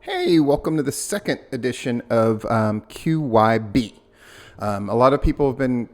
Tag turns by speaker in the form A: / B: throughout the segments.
A: Hey, welcome to the second edition of QYB. A lot of people have been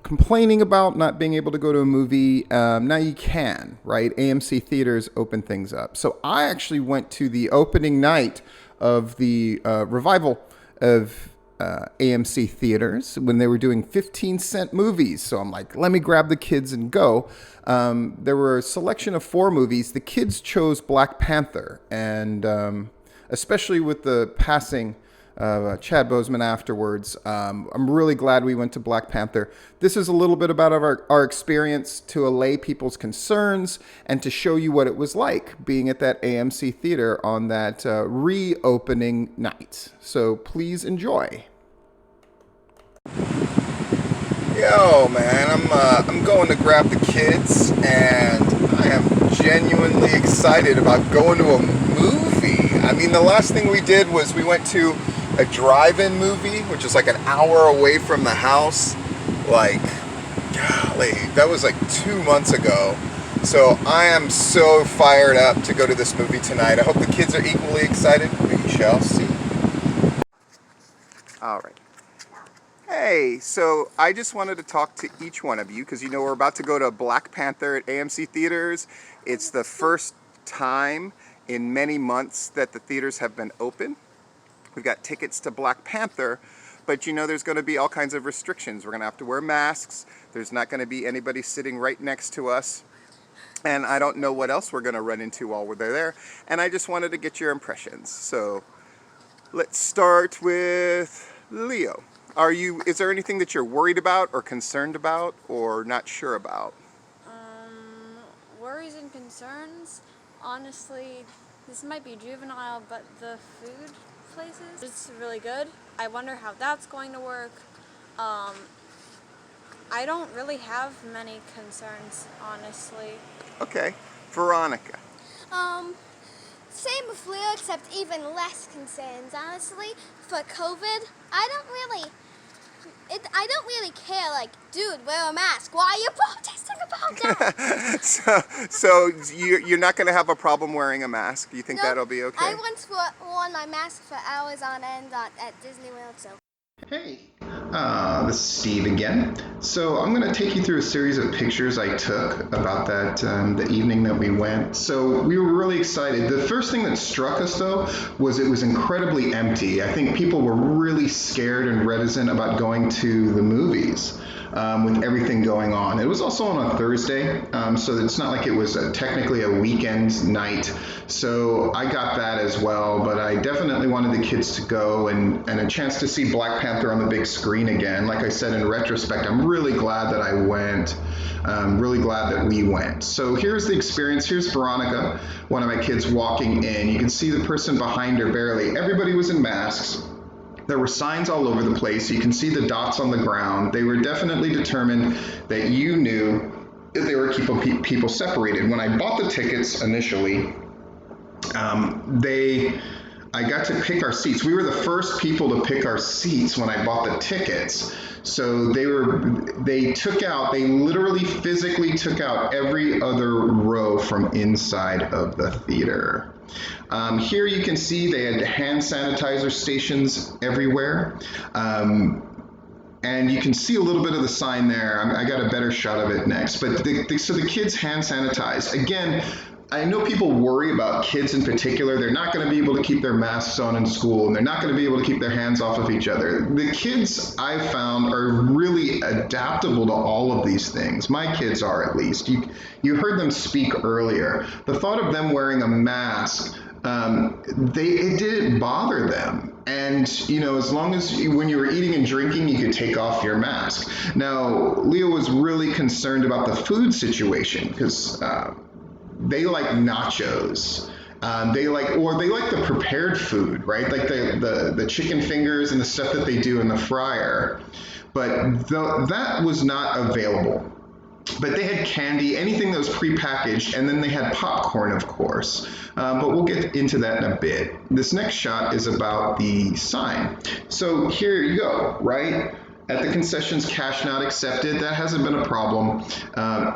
A: complaining about not being able to go to a movie. Now you can, right? AMC theaters open things up. So I actually went to the opening night of the revival of AMC theaters when they were doing 15-cent movies. So I'm like, let me grab the kids and go. There were a selection of 4 movies. The kids chose Black Panther, and especially with the passing of Chad Boseman afterwards. I'm really glad we went to Black Panther. This is a little bit about our experience to allay people's concerns and to show you what it was like being at that AMC theater on that reopening night. So please enjoy. Yo, man, I'm going to grab the kids, and I am genuinely excited about going to a movie. I mean, the last thing we did was we went to a drive-in movie, which is like an hour away from the house. Like, golly, that was like 2 months ago. So I am so fired up to go to this movie tonight. I hope the kids are equally excited. We shall see. All right. Hey, so I just wanted to talk to each one of you because we're about to go to Black Panther at AMC theaters. It's the first time in many months that the theaters have been open. We've got tickets to Black Panther, but there's going to be all kinds of restrictions. We're going to have to wear masks. There's not going to be anybody sitting right next to us. And I don't know what else we're going to run into while we're there. And I just wanted to get your impressions. So let's start with Leo. Is there anything that you're worried about or concerned about or not sure about?
B: Worries and concerns. Honestly, this might be juvenile, but the food places, it's really good. I wonder how that's going to work. I don't really have many concerns, honestly.
A: Okay. Veronica.
C: Same with Leo, except even less concerns, honestly. For COVID, I don't really care, like, dude, wear a mask. Why are you protesting about that?
A: so you're not going to have a problem wearing a mask? You think that'll be okay?
C: I once worn my mask for hours on end at Disney World, so.
A: Hey, this is Steve again. So I'm going to take you through a series of pictures I took about that the evening that we went. So we were really excited. The first thing that struck us, though, was it was incredibly empty. I think people were really scared and reticent about going to the movies with everything going on. It was also on a Thursday, so it's not like it was technically a weekend night. So I got that as well, but I definitely wanted the kids to go and a chance to see Black Panther on the big screen again. Like I said, in retrospect, I'm really glad that I went. Really glad that we went. So here's the experience. Here's Veronica, one of my kids, walking in. You can see the person behind her barely. Everybody was in masks. There were signs all over the place. You can see the dots on the ground. They were definitely determined that you knew that they were keeping people separated. When I bought the tickets initially, I got to pick our seats. We were the first people to pick our seats when I bought the tickets. So they literally physically took out every other row from inside of the theater. Here you can see they had hand sanitizer stations everywhere. And you can see a little bit of the sign there. I got a better shot of it next. But so the kids hand sanitized. Again, I know people worry about kids in particular. They're not going to be able to keep their masks on in school, and they're not going to be able to keep their hands off of each other. The kids, I've found, are really adaptable to all of these things. My kids are, at least. You heard them speak earlier. The thought of them wearing a mask, it didn't bother them. And, as long as when you were eating and drinking, you could take off your mask. Now, Leo was really concerned about the food situation because they like nachos. They like the prepared food, right? Like the chicken fingers and the stuff that they do in the fryer. But that was not available. But they had candy, anything that was prepackaged, and then they had popcorn, of course. But we'll get into that in a bit. This next shot is about the sign. So here you go, right? At the concessions, cash not accepted. That hasn't been a problem.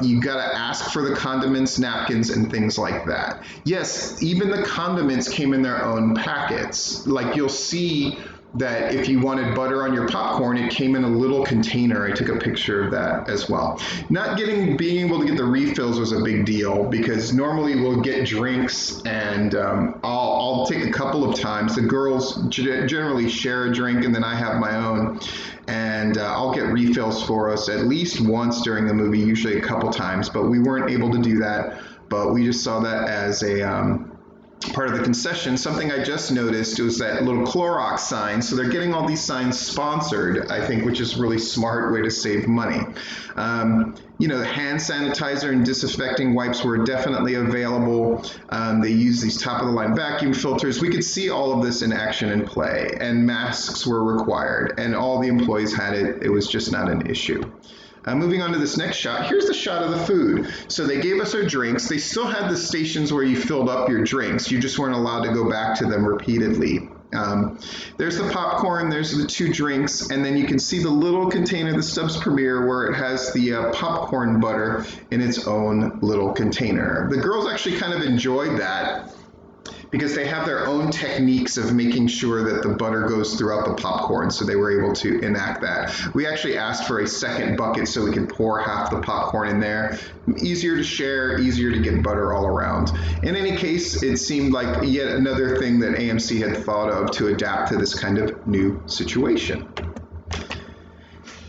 A: You got to ask for the condiments, napkins, and things like that. Yes, even the condiments came in their own packets. Like you'll see that if you wanted butter on your popcorn, it came in a little container. I took a picture of that as well. Being able to get the refills was a big deal because normally we'll get drinks and I'll take a couple of times. The girls generally share a drink and then I have my own. And I'll get refills for us at least once during the movie, usually a couple times, but we weren't able to do that. But we just saw that as a part of the concession. Something I just noticed was that little Clorox sign. So they're getting all these signs sponsored, I think, which is a really smart way to save money. The hand sanitizer and disinfecting wipes were definitely available. They use these top-of-the-line vacuum filters. We could see all of this in action and play, and masks were required, and all the employees had it. It was just not an issue. Moving on to this next shot, here's the shot of the food. So they gave us our drinks. They still had the stations where you filled up your drinks. You just weren't allowed to go back to them repeatedly. There's the popcorn, there's the 2 drinks, and then you can see the little container, the Stubbs Premier, where it has the popcorn butter in its own little container. The girls actually kind of enjoyed that because they have their own techniques of making sure that the butter goes throughout the popcorn, so they were able to enact that. We actually asked for a second bucket so we could pour half the popcorn in there. Easier to share, easier to get butter all around. In any case, it seemed like yet another thing that AMC had thought of to adapt to this kind of new situation.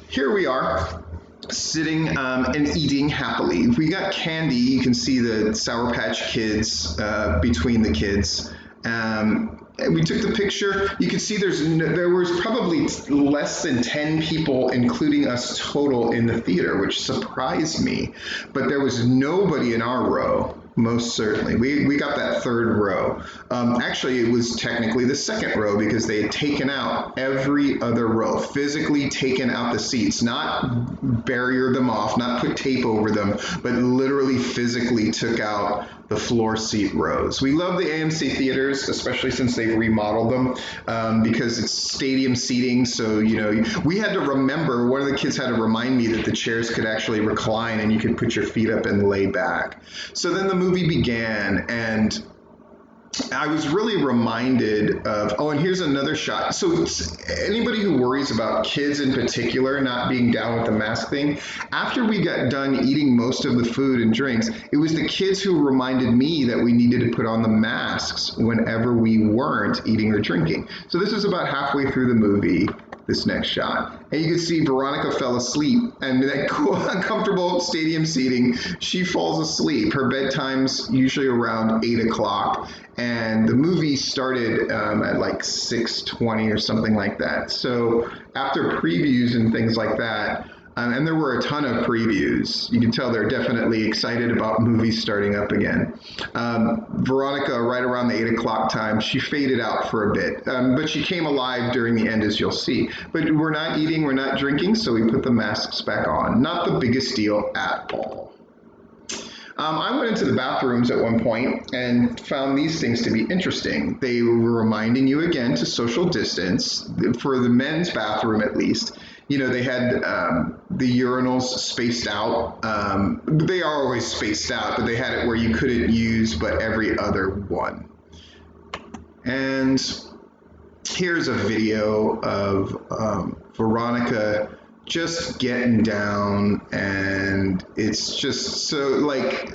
A: Here we are, sitting and eating happily. We got candy. You can see the Sour Patch Kids between the kids. And we took the picture. You can see there was probably less than 10 people, including us total, in the theater, which surprised me. But there was nobody in our row. Most certainly. We got that 3rd row. Actually, it was technically the 2nd row because they had taken out every other row, physically taken out the seats, not barrier them off, not put tape over them, but literally physically took out the floor seat rows. We love the AMC theaters, especially since they've remodeled them because it's stadium seating. So, we had to remember, one of the kids had to remind me that the chairs could actually recline and you could put your feet up and lay back. So then the movie began and I was really reminded of, and here's another shot. So anybody who worries about kids in particular not being down with the mask thing, after we got done eating most of the food and drinks, it was the kids who reminded me that we needed to put on the masks whenever we weren't eating or drinking. So this is about halfway through the movie, this next shot. And you can see Veronica fell asleep, and that cool, uncomfortable stadium seating, she falls asleep. Her bedtime's usually around 8 o'clock, and the movie started at like 6:20 or something like that. So after previews and things like that, and there were a ton of previews. You can tell they're definitely excited about movies starting up again. Veronica, right around the 8 o'clock time, she faded out for a bit, but she came alive during the end, as you'll see. But we're not eating, we're not drinking, so we put the masks back on. Not the biggest deal at all. I went into the bathrooms at one point and found these things to be interesting. They were reminding you again to social distance, for the men's bathroom at least. They had the urinals spaced out. They are always spaced out, but they had it where you couldn't use but every other one. And here's a video of Veronica just getting down, and it's just so, like,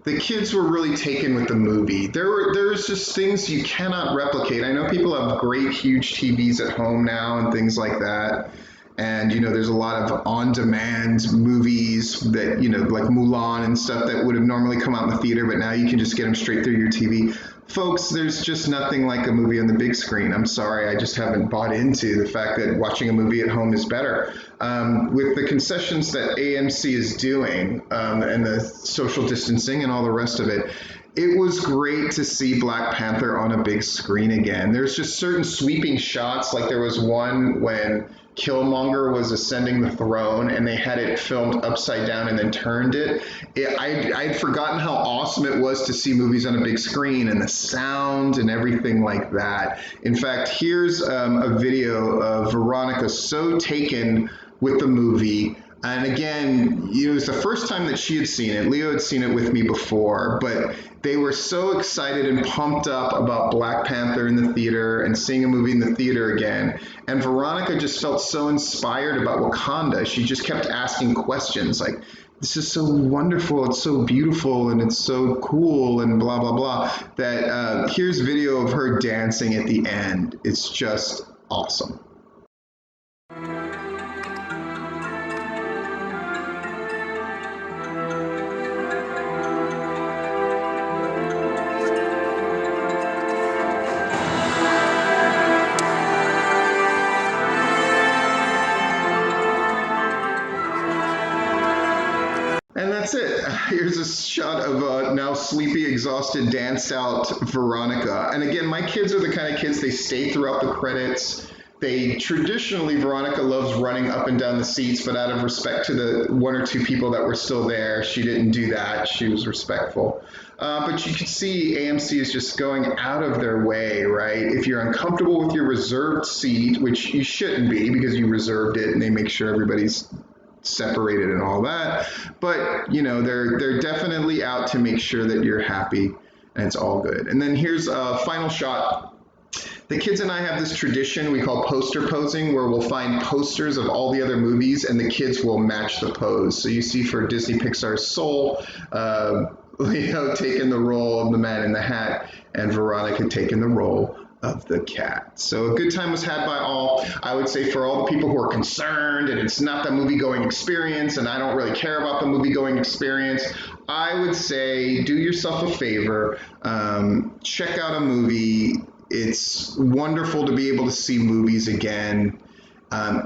A: the kids were really taken with the movie. There's just things you cannot replicate. I know people have great huge TVs at home now and things like that. And, there's a lot of on-demand movies that, like Mulan and stuff that would have normally come out in the theater, but now you can just get them straight through your TV. Folks, there's just nothing like a movie on the big screen. I'm sorry, I just haven't bought into the fact that watching a movie at home is better. With the concessions that AMC is doing and the social distancing and all the rest of it, it was great to see Black Panther on a big screen again. There's just certain sweeping shots, like there was one when Killmonger was ascending the throne and they had it filmed upside down and then turned it. I'd forgotten how awesome it was to see movies on a big screen and the sound and everything like that. In fact, here's a video of Veronica so taken with the movie. And again, it was the first time that she had seen it. Leo had seen it with me before, but they were so excited and pumped up about Black Panther in the theater and seeing a movie in the theater again. And Veronica just felt so inspired about Wakanda. She just kept asking questions like, this is so wonderful, it's so beautiful, and it's so cool, and blah, blah, blah. That here's video of her dancing at the end. It's just awesome. And that's it. Here's a shot of now sleepy, exhausted, danced out Veronica. And again, my kids are the kind of kids, they stay throughout the credits. Traditionally, Veronica loves running up and down the seats, but out of respect to the one or two people that were still there, she didn't do that. She was respectful. But you can see AMC is just going out of their way, right? If you're uncomfortable with your reserved seat, which you shouldn't be because you reserved it and they make sure everybody's separated and all that, but they're definitely out to make sure that you're happy and it's all good. And then here's a final shot. The kids and I have this tradition we call poster posing, where we'll find posters of all the other movies and the kids will match the pose. So you see for Disney Pixar's Soul, Leo taking the role of the man in the hat and Veronica taking the role of the cat. So a good time was had by all. I would say for all the people who are concerned and it's not the movie-going experience and I don't really care about the movie-going experience, I would say do yourself a favor, check out a movie. It's wonderful to be able to see movies again.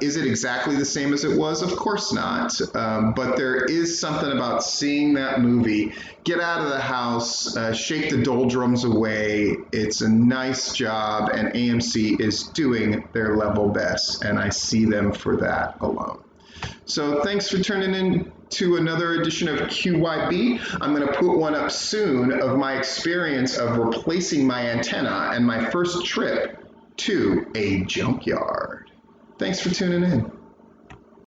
A: Is it exactly the same as it was? Of course not. But there is something about seeing that movie, get out of the house, shake the doldrums away. It's a nice job, and AMC is doing their level best, and I see them for that alone. So thanks for tuning in to another edition of QYB. I'm going to put one up soon of my experience of replacing my antenna and my first trip to a junkyard. Thanks for tuning in.